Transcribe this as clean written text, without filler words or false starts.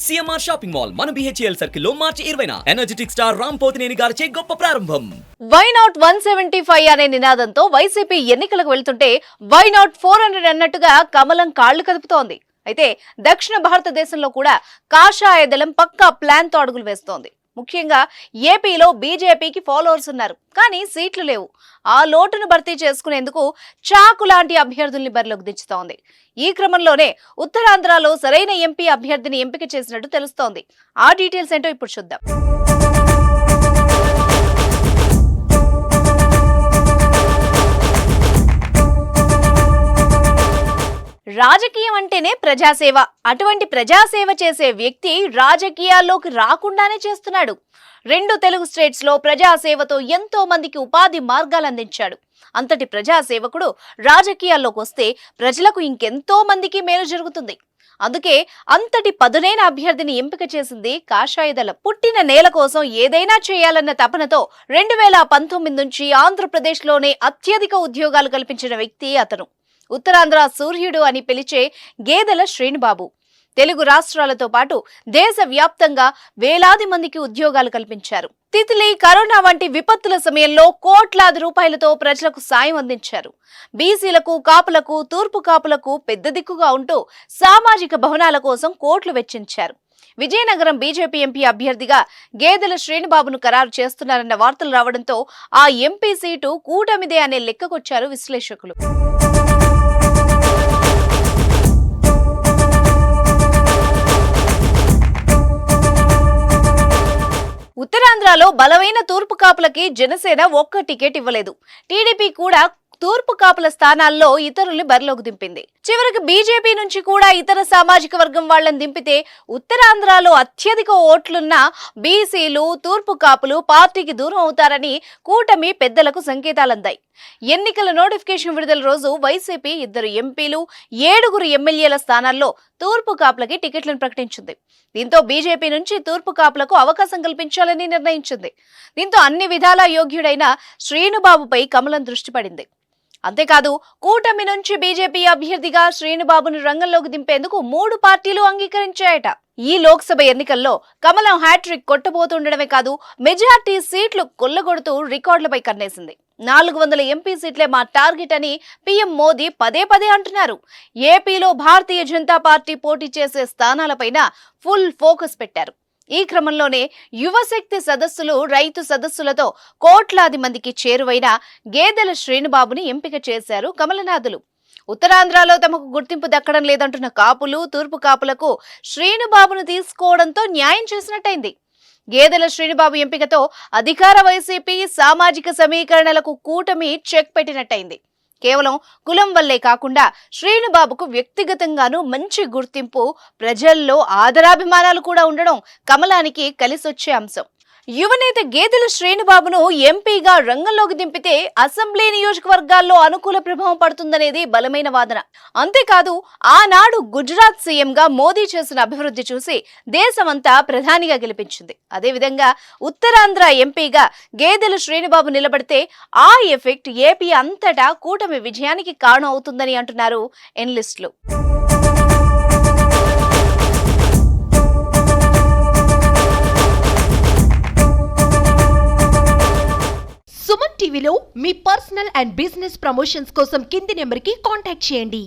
CMR shopping mall మన BHEL circle లో మార్చి 20న energetic star Ram Pothineni గారిచే గొప్ప ప్రారంభం. వై నాట్ 175 అనే నినాదంతో వైసీపీ ఎన్నికలకు వెళ్తుంటే వై నాట్ 400 అన్నట్టుగా కమలం కాళ్లు కదుపుతోంది. అయితే దక్షిణ భారతదేశంలో కూడా కాషాయ దళం పక్కా ప్లాన్ తో అడుగులు వేస్తోంది. ముఖ్యంగా ఏపీలో బీజేపీకి ఫాలోవర్స్ ఉన్నారు, కానీ సీట్లు లేవు. ఆ లోటును భర్తీ చేసుకునేందుకు చాకు లాంటి అభ్యర్థుల్ని బరిలోకి దించుతోంది. ఈ క్రమంలోనే ఉత్తరాంధ్రలో సరైన ఎంపీ అభ్యర్థిని ఎంపిక చేసినట్టు తెలుస్తోంది. ఆ డీటెయిల్స్ ఏంటో ఇప్పుడు చూద్దాం. రాజకీయం అంటేనే ప్రజాసేవ. అటువంటి ప్రజాసేవ చేసే వ్యక్తి రాజకీయాల్లోకి రాకుండానే చేస్తున్నాడు. 2 తెలుగు స్టేట్స్ లో ప్రజాసేవతో ఎంతో మందికి ఉపాధి మార్గాలు అందించాడు. అంతటి ప్రజాసేవకుడు రాజకీయాల్లోకి వస్తే ప్రజలకు ఇంకెంతో మందికి మేలు జరుగుతుంది. అందుకే అంతటి పదునైన అభ్యర్థిని ఎంపిక చేసింది కాషాయ దళం. పుట్టిన నేల కోసం ఏదైనా చేయాలన్న తపనతో 2019 నుంచి ఆంధ్రప్రదేశ్లోనే అత్యధిక ఉద్యోగాలు కల్పించిన వ్యక్తి అతను. ఉత్తరాంధ్ర సూర్యుడు అని పిలిచే గేదెల శ్రీనుబాబు తెలుగు రాష్ట్రాలతో పాటు దేశవ్యాప్తంగా వేలాది మందికి ఉద్యోగాలు కల్పించారు. తిత్లీ, కరోనా వంటి విపత్తుల సమయంలో కోట్లాది రూపాయలతో ప్రజలకు సాయం అందించారు. బీసీలకు, కాపులకు, తూర్పు కాపులకు పెద్ద దిక్కుగా ఉంటూ సామాజిక భవనాల కోసం కోట్లు వెచ్చించారు. విజయనగరం బీజేపీ ఎంపీ అభ్యర్థిగా గేదెల శ్రీనుబాబును ఖరారు చేస్తున్నారన్న వార్తలు రావడంతో ఆ ఎంపీ సీటు కూటమిదే అనే లెక్కకొచ్చారు విశ్లేషకులు. ఉత్తరాంధ్రలో బలమైన తూర్పు కాపులకి జనసేన ఒక్క టికెట్ ఇవ్వలేదు. టీడీపీ కూడా తూర్పు కాపుల స్థానాల్లో ఇతరుల్ని బరిలోకి దింపింది. చివరికి బీజేపీ నుంచి కూడా ఇతర సామాజిక వర్గం వాళ్లను దింపితే ఉత్తరాంధ్రలో అత్యధిక ఓట్లున్న బీసీలు, తూర్పు కాపులు పార్టీకి దూరం అవుతారని కూటమి పెద్దలకు సంకేతాలందాయి. ఎన్నికల నోటిఫికేషన్ విడుదల రోజు వైసీపీ 2 ఎంపీలు, 7 ఎమ్మెల్యేల స్థానాల్లో తూర్పు కాపులకి టికెట్లను ప్రకటించింది. దీంతో బీజేపీ నుంచి తూర్పు కాపులకు అవకాశం కల్పించాలని నిర్ణయించింది. దీంతో అన్ని విధాలా యోగ్యుడైన శ్రీనుబాబుపై కమలం దృష్టి పడింది. అంతేకాదు కూటమి నుంచి బీజేపీ అభ్యర్థిగా శ్రీనుబాబును రంగంలోకి దింపేందుకు 3 పార్టీలు అంగీకరించాయట. ఈ లోక్సభ ఎన్నికల్లో కమలం హ్యాట్రిక్ కొట్టబోతుండడమే కాదు, మెజార్టీ సీట్లు కొల్లగొడుతూ రికార్డులపై కన్నేసింది. 400 ఎంపీ సీట్లే మా టార్గెట్ అని పీఎం మోదీ పదే అంటున్నారు. ఏపీలో భారతీయ జనతా పార్టీ పోటీ చేసే స్థానాలపైన ఫుల్ ఫోకస్ పెట్టారు. ఈ క్రమంలోనే యువశక్తి సదస్సులు, రైతు సదస్సులతో కోట్లాది మందికి చేరువైన గేదెల శ్రీనుబాబుని ఎంపిక చేశారు కమలనాథులు. ఉత్తరాంధ్రలో తమకు గుర్తింపు దక్కడం లేదంటున్న కాపులు, తూర్పు కాపులకు శ్రీనుబాబును తీసుకోవడంతో న్యాయం చేసినట్టయింది. గేదెల శ్రీనుబాబు ఎంపికతో అధికార వైసీపీ సామాజిక సమీకరణలకు కూటమి చెక్ పెట్టినట్టయింది. కేవలం కులం వల్లే కాకుండా శ్రీనుబాబుకు వ్యక్తిగతంగానూ మంచి గుర్తింపు, ప్రజల్లో ఆదరాభిమానాలు కూడా ఉండడం కమలానికి కలిసొచ్చే అంశం. యువనేత గేదెల శ్రీనుబాబును ఎంపీగా రంగంలోకి దింపితే అసెంబ్లీ నియోజకవర్గాల్లో అనుకూల ప్రభావం పడుతుందనేది బలమైన వాదన. అంతేకాదు ఆనాడు గుజరాత్ సీఎంగా మోదీ చేసిన అభివృద్ధి చూసి దేశమంతా ప్రధానిగా గెలిపించింది. అదేవిధంగా ఉత్తరాంధ్ర ఎంపీగా గేదెల శ్రీనుబాబు నిలబడితే ఆ ఎఫెక్ట్ ఏపీ అంతటా కూటమి విజయానికి కారణం అవుతుందని అంటున్నారు ఎనలిస్టులు. సుమన్ టీవీలో మీ పర్సనల్ అండ్ బిజినెస్ ప్రమోషన్స్ కోసం కింది నెంబర్కి కాంటాక్ట్ చేయండి.